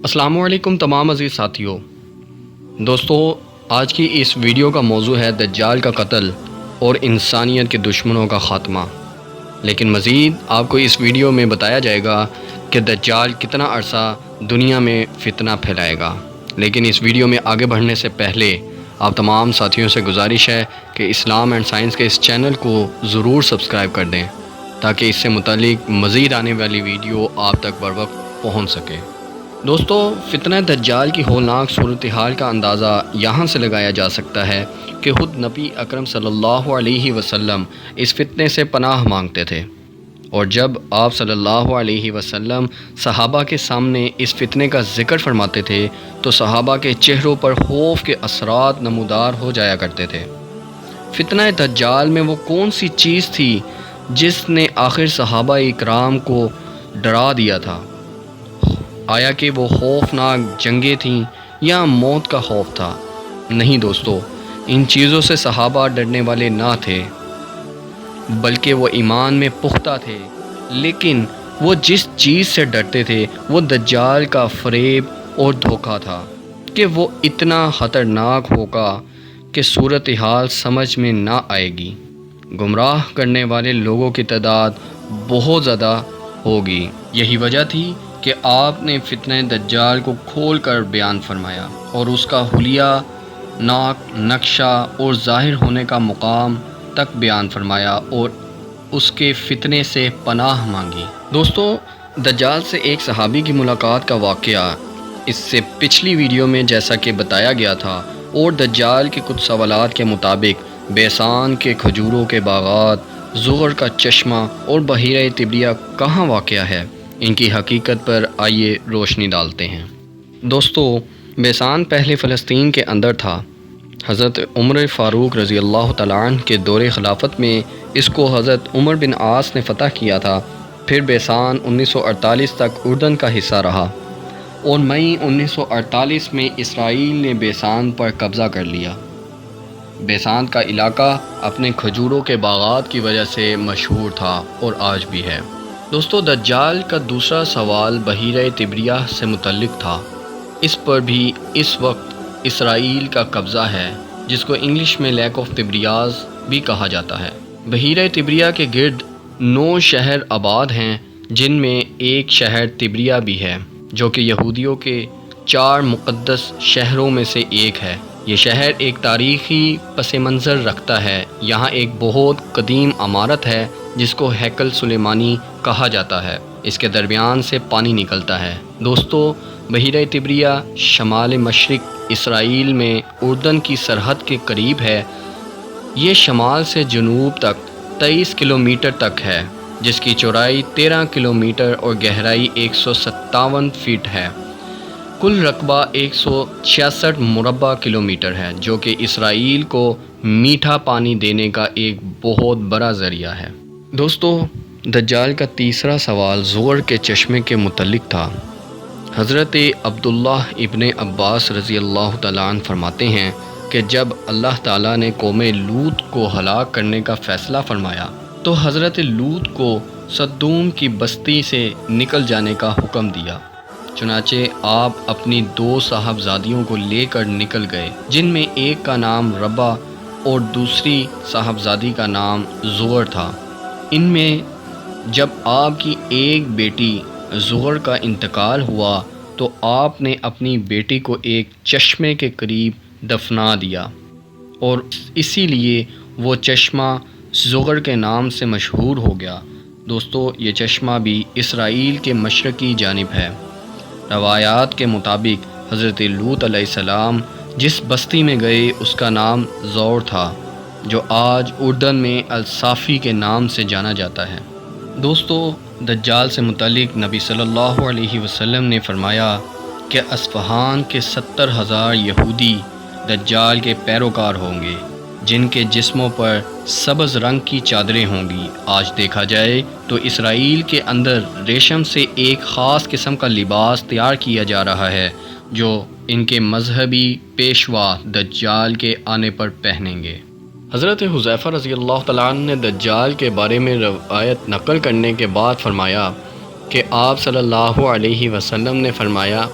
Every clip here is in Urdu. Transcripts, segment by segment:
السلام علیکم تمام عزیز ساتھیوں۔ دوستو، آج کی اس ویڈیو کا موضوع ہے دجال کا قتل اور انسانیت کے دشمنوں کا خاتمہ۔ لیکن مزید آپ کو اس ویڈیو میں بتایا جائے گا کہ دجال کتنا عرصہ دنیا میں فتنہ پھیلائے گا۔ لیکن اس ویڈیو میں آگے بڑھنے سے پہلے آپ تمام ساتھیوں سے گزارش ہے کہ اسلام اینڈ سائنس کے اس چینل کو ضرور سبسکرائب کر دیں تاکہ اس سے متعلق مزید آنے والی ویڈیو آپ تک بر وقت پہنچ سکے۔ دوستو، فتنہ دجال کی ہولناک صورتحال کا اندازہ یہاں سے لگایا جا سکتا ہے کہ خود نبی اکرم صلی اللہ علیہ وسلم اس فتنے سے پناہ مانگتے تھے، اور جب آپ صلی اللہ علیہ وسلم صحابہ کے سامنے اس فتنے کا ذکر فرماتے تھے تو صحابہ کے چہروں پر خوف کے اثرات نمودار ہو جایا کرتے تھے۔ فتنہ دجال میں وہ کون سی چیز تھی جس نے آخر صحابہ اکرام کو ڈرا دیا تھا؟ آیا کہ وہ خوفناک جنگیں تھیں یا موت کا خوف تھا؟ نہیں دوستو، ان چیزوں سے صحابہ ڈرنے والے نہ تھے، بلکہ وہ ایمان میں پختہ تھے۔ لیکن وہ جس چیز سے ڈرتے تھے وہ دجال کا فریب اور دھوکہ تھا کہ وہ اتنا خطرناک ہوگا کہ صورتحال سمجھ میں نہ آئے گی۔ گمراہ کرنے والے لوگوں کی تعداد بہت زیادہ ہوگی۔ یہی وجہ تھی کہ آپ نے فتنہ دجال کو کھول کر بیان فرمایا اور اس کا حلیہ نقشہ اور ظاہر ہونے کا مقام تک بیان فرمایا اور اس کے فتنے سے پناہ مانگی۔ دوستو، دجال سے ایک صحابی کی ملاقات کا واقعہ اس سے پچھلی ویڈیو میں جیسا کہ بتایا گیا تھا، اور دجال کے کچھ سوالات کے مطابق بیسان کے کھجوروں کے باغات، زغر کا چشمہ اور بحیرہ طبریہ کہاں واقع ہے، ان کی حقیقت پر آئیے روشنی ڈالتے ہیں۔ دوستو، بیسان پہلے فلسطین کے اندر تھا۔ حضرت عمر فاروق رضی اللہ تعالیٰ عنہ کے دور خلافت میں اس کو حضرت عمر بن عاص نے فتح کیا تھا۔ پھر بیسان 1948 تک اردن کا حصہ رہا، اور مئی 1948 میں اسرائیل نے بیسان پر قبضہ کر لیا۔ بیسان کا علاقہ اپنے کھجوروں کے باغات کی وجہ سے مشہور تھا اور آج بھی ہے۔ دوستو، دجال کا دوسرا سوال بحیرہ طبریہ سے متعلق تھا۔ اس پر بھی اس وقت اسرائیل کا قبضہ ہے، جس کو انگلش میں لیک آف تبریاز بھی کہا جاتا ہے۔ بحیرہ طبریہ کے گرد 9 شہر آباد ہیں، جن میں ایک شہر طبریہ بھی ہے، جو کہ یہودیوں کے 4 مقدس شہروں میں سے ایک ہے۔ یہ شہر ایک تاریخی پس منظر رکھتا ہے۔ یہاں ایک بہت قدیم عمارت ہے جس کو ہیکل سلیمانی کہا جاتا ہے۔ اس کے درمیان سے پانی نکلتا ہے۔ دوستو، بحیرہ طبریہ شمال مشرق اسرائیل میں اردن کی سرحد کے قریب ہے۔ یہ شمال سے جنوب تک 23 کلومیٹر تک ہے، جس کی چوڑائی 13 کلومیٹر اور گہرائی 157 فٹ ہے۔ کل رقبہ 166 مربع کلومیٹر ہے، جو کہ اسرائیل کو میٹھا پانی دینے کا ایک بہت بڑا ذریعہ ہے۔ دوستو، دجال کا تیسرا سوال زغر کے چشمے کے متعلق تھا۔ حضرت عبداللہ ابن عباس رضی اللہ تعالیٰ عنہ فرماتے ہیں کہ جب اللہ تعالیٰ نے قوم لوط کو ہلاک کرنے کا فیصلہ فرمایا تو حضرت لوط کو صدوم کی بستی سے نکل جانے کا حکم دیا۔ چنانچہ آپ اپنی 2 صاحبزادیوں کو لے کر نکل گئے، جن میں ایک کا نام ربا اور دوسری صاحبزادی کا نام زغر تھا۔ ان میں جب آپ کی ایک بیٹی زغر کا انتقال ہوا تو آپ نے اپنی بیٹی کو ایک چشمے کے قریب دفنا دیا، اور اسی لیے وہ چشمہ زغر کے نام سے مشہور ہو گیا۔ دوستو، یہ چشمہ بھی اسرائیل کے مشرقی جانب ہے۔ روایات کے مطابق حضرت لوط علیہ السلام جس بستی میں گئے اس کا نام زور تھا، جو آج اردن میں الصافی کے نام سے جانا جاتا ہے۔ دوستو، دجال سے متعلق نبی صلی اللہ علیہ وسلم نے فرمایا کہ اصفہان کے 70,000 یہودی دجال کے پیروکار ہوں گے، جن کے جسموں پر سبز رنگ کی چادریں ہوں گی۔ آج دیکھا جائے تو اسرائیل کے اندر ریشم سے ایک خاص قسم کا لباس تیار کیا جا رہا ہے، جو ان کے مذہبی پیشوا دجال کے آنے پر پہنیں گے۔ حضرت حذیفہ رضی اللہ تعالیٰ عنہ نے دجال کے بارے میں روایت نقل کرنے کے بعد فرمایا کہ آپ صلی اللہ علیہ وسلم نے فرمایا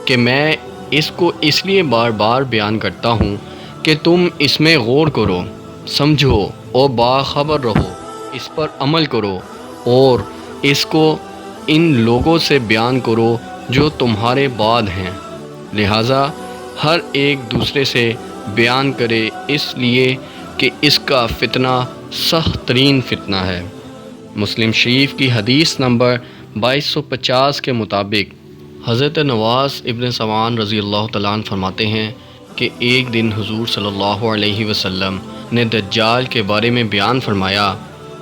کہ میں اس کو اس لیے بار بار بیان کرتا ہوں کہ تم اس میں غور کرو، سمجھو اور باخبر رہو، اس پر عمل کرو اور اس کو ان لوگوں سے بیان کرو جو تمہارے بعد ہیں۔ لہٰذا ہر ایک دوسرے سے بیان کرے، اس لیے کہ اس کا فتنہ سخت ترین فتنہ ہے۔ مسلم شریف کی حدیث نمبر 2250 کے مطابق حضرت نواس ابن سمعان رضی اللہ تعالیٰ عنہ فرماتے ہیں کہ ایک دن حضور صلی اللہ علیہ وسلم نے دجال کے بارے میں بیان فرمایا۔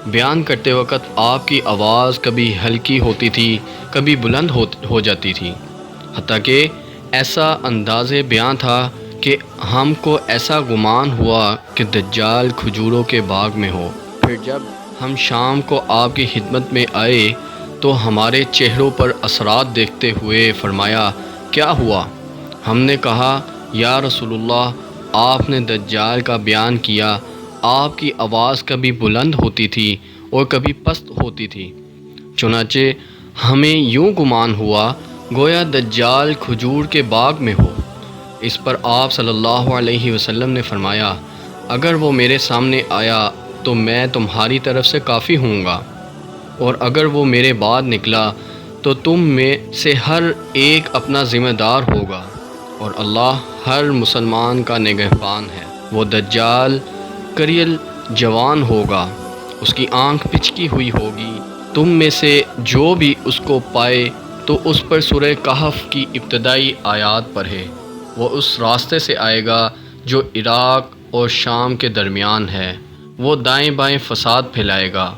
بیان کرتے وقت آپ کی آواز کبھی ہلکی ہوتی تھی، کبھی بلند ہو جاتی تھی، حتیٰ کہ ایسا انداز بیان تھا کہ ہم کو ایسا گمان ہوا کہ دجال کھجوروں کے باغ میں ہو۔ پھر جب ہم شام کو آپ کی خدمت میں آئے تو ہمارے چہروں پر اثرات دیکھتے ہوئے فرمایا، کیا ہوا؟ ہم نے کہا، یا رسول اللہ، آپ نے دجال کا بیان کیا، آپ کی آواز کبھی بلند ہوتی تھی اور کبھی پست ہوتی تھی، چنانچہ ہمیں یوں گمان ہوا گویا دجال کھجور کے باغ میں ہو۔ اس پر آپ صلی اللہ علیہ وسلم نے فرمایا، اگر وہ میرے سامنے آیا تو میں تمہاری طرف سے کافی ہوں گا، اور اگر وہ میرے بعد نکلا تو تم میں سے ہر ایک اپنا ذمہ دار ہوگا، اور اللہ ہر مسلمان کا نگہبان ہے۔ وہ دجال کریل جوان ہوگا، اس کی آنکھ پچکی ہوئی ہوگی، تم میں سے جو بھی اس کو پائے تو اس پر سورہ کہف کی ابتدائی آیات پڑھے۔ وہ اس راستے سے آئے گا جو عراق اور شام کے درمیان ہے، وہ دائیں بائیں فساد پھیلائے گا۔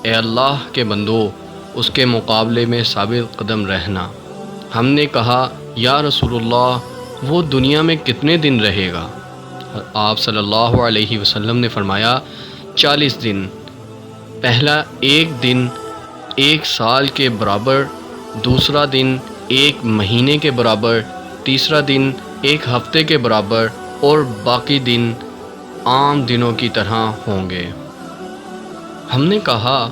اے اللہ کے بندو، اس کے مقابلے میں ثابت قدم رہنا۔ ہم نے کہا، یا رسول اللہ، وہ دنیا میں کتنے دن رہے گا؟ آپ صلی اللہ علیہ وسلم نے فرمایا، 40 دن۔ پہلا ایک دن 1 سال کے برابر، دوسرا دن 1 مہینے کے برابر، تیسرا دن 1 ہفتے کے برابر، اور باقی دن عام دنوں کی طرح ہوں گے۔ ہم نے کہا،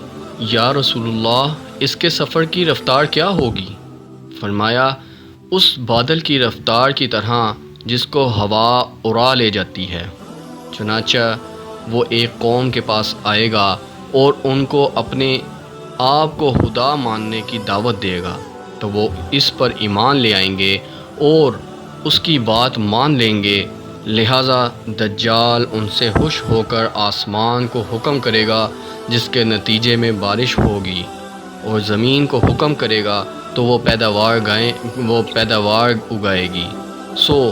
یا رسول اللہ، اس کے سفر کی رفتار کیا ہوگی؟ فرمایا، اس بادل کی رفتار کی طرح جس کو ہوا اڑا لے جاتی ہے۔ چنانچہ وہ ایک قوم کے پاس آئے گا اور ان کو اپنے آپ کو خدا ماننے کی دعوت دے گا، تو وہ اس پر ایمان لے آئیں گے اور اس کی بات مان لیں گے۔ لہٰذا دجال ان سے خوش ہو کر آسمان کو حکم کرے گا، جس کے نتیجے میں بارش ہوگی، اور زمین کو حکم کرے گا تو وہ پیداوار اگائے گی۔ سو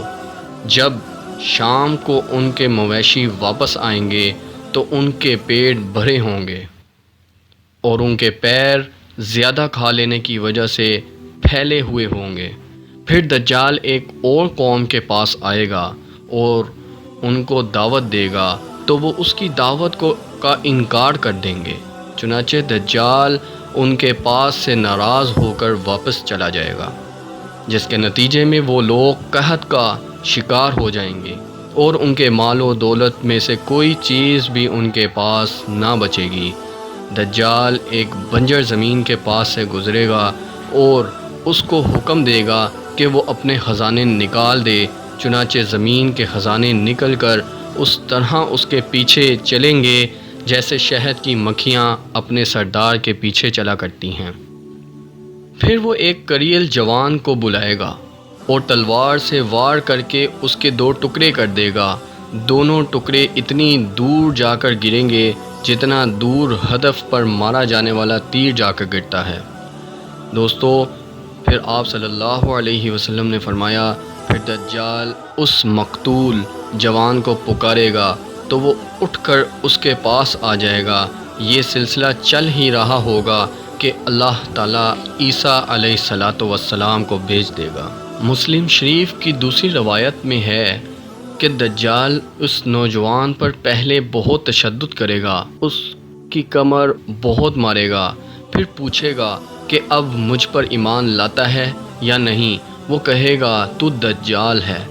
جب شام کو ان کے مویشی واپس آئیں گے تو ان کے پیٹ بھرے ہوں گے اور ان کے پیر زیادہ کھا لینے کی وجہ سے پھیلے ہوئے ہوں گے۔ پھر دجال ایک اور قوم کے پاس آئے گا اور ان کو دعوت دے گا تو وہ اس کی دعوت کا انکار کر دیں گے۔ چنانچہ دجال ان کے پاس سے ناراض ہو کر واپس چلا جائے گا، جس کے نتیجے میں وہ لوگ قحط کا شکار ہو جائیں گے اور ان کے مال و دولت میں سے کوئی چیز بھی ان کے پاس نہ بچے گی۔ دجال ایک بنجر زمین کے پاس سے گزرے گا اور اس کو حکم دے گا کہ وہ اپنے خزانے نکال دے، چنانچہ زمین کے خزانے نکل کر اس طرح اس کے پیچھے چلیں گے جیسے شہد کی مکھیاں اپنے سردار کے پیچھے چلا کرتی ہیں۔ پھر وہ ایک کریل جوان کو بلائے گا اور تلوار سے وار کر کے اس کے 2 ٹکڑے کر دے گا۔ دونوں ٹکڑے اتنی دور جا کر گریں گے جتنا دور ہدف پر مارا جانے والا تیر جا کر گرتا ہے۔ دوستو، پھر آپ صلی اللہ علیہ وسلم نے فرمایا، پھر دجال اس مقتول جوان کو پکارے گا تو وہ اٹھ کر اس کے پاس آ جائے گا۔ یہ سلسلہ چل ہی رہا ہوگا کہ اللہ تعالیٰ عیسیٰ علیہ السلام کو بھیج دے گا۔ مسلم شریف کی دوسری روایت میں ہے کہ دجال اس نوجوان پر پہلے بہت تشدد کرے گا، اس کی کمر بہت مارے گا، پھر پوچھے گا کہ اب مجھ پر ایمان لاتا ہے یا نہیں؟ وہ کہے گا، تو دجال ہے۔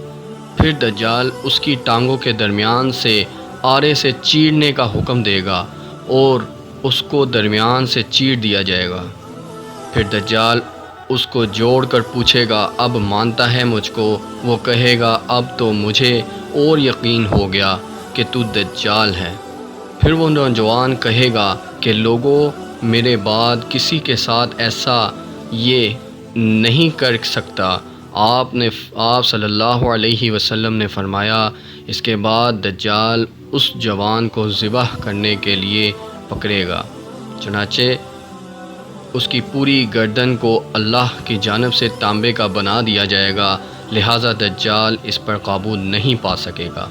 پھر دجال اس کی ٹانگوں کے درمیان سے آرے سے چیرنے کا حکم دے گا اور اس کو درمیان سے چیر دیا جائے گا۔ پھر دجال اس کو جوڑ کر پوچھے گا اب مانتا ہے مجھ کو؟ وہ کہے گا اب تو مجھے اور یقین ہو گیا کہ تو دجال ہے۔ پھر وہ نوجوان کہے گا کہ لوگوں، میرے بعد کسی کے ساتھ ایسا یہ نہیں کر سکتا۔ آپ صلی اللہ علیہ وسلم نے فرمایا، اس کے بعد دجال اس جوان کو ذبح کرنے کے لیے پکڑے گا، چنانچہ اس کی پوری گردن کو اللہ کی جانب سے تانبے کا بنا دیا جائے گا، لہٰذا دجال اس پر قابو نہیں پا سکے گا۔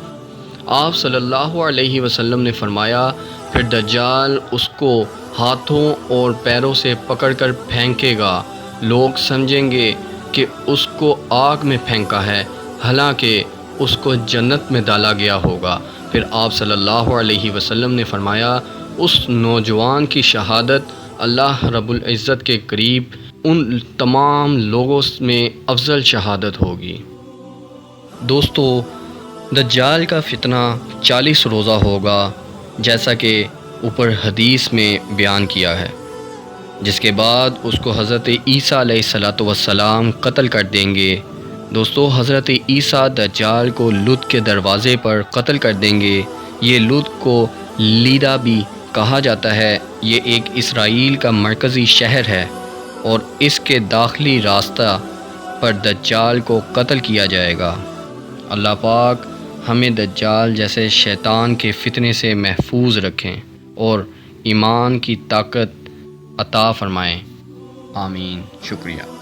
آپ صلی اللہ علیہ وسلم نے فرمایا، پھر دجال اس کو ہاتھوں اور پیروں سے پکڑ کر پھینکے گا، لوگ سمجھیں گے کہ اس کو آگ میں پھینکا ہے، حالانکہ اس کو جنت میں ڈالا گیا ہوگا۔ پھر آپ صلی اللہ علیہ وسلم نے فرمایا، اس نوجوان کی شہادت اللہ رب العزت کے قریب ان تمام لوگوں میں افضل شہادت ہوگی۔ دوستو، دجال کا فتنہ 40 روزہ ہوگا، جیسا کہ اوپر حدیث میں بیان کیا ہے، جس کے بعد اس کو حضرت عیسیٰ علیہ السلام قتل کر دیں گے۔ دوستو، حضرت عیسیٰ دجال کو لد کے دروازے پر قتل کر دیں گے۔ یہ لد کو لیدا بھی کہا جاتا ہے، یہ ایک اسرائیل کا مرکزی شہر ہے، اور اس کے داخلی راستہ پر دجال کو قتل کیا جائے گا۔ اللہ پاک ہمیں دجال جیسے شیطان کے فتنے سے محفوظ رکھیں اور ایمان کی طاقت عطا فرمائیں۔ آمین۔ شکریہ۔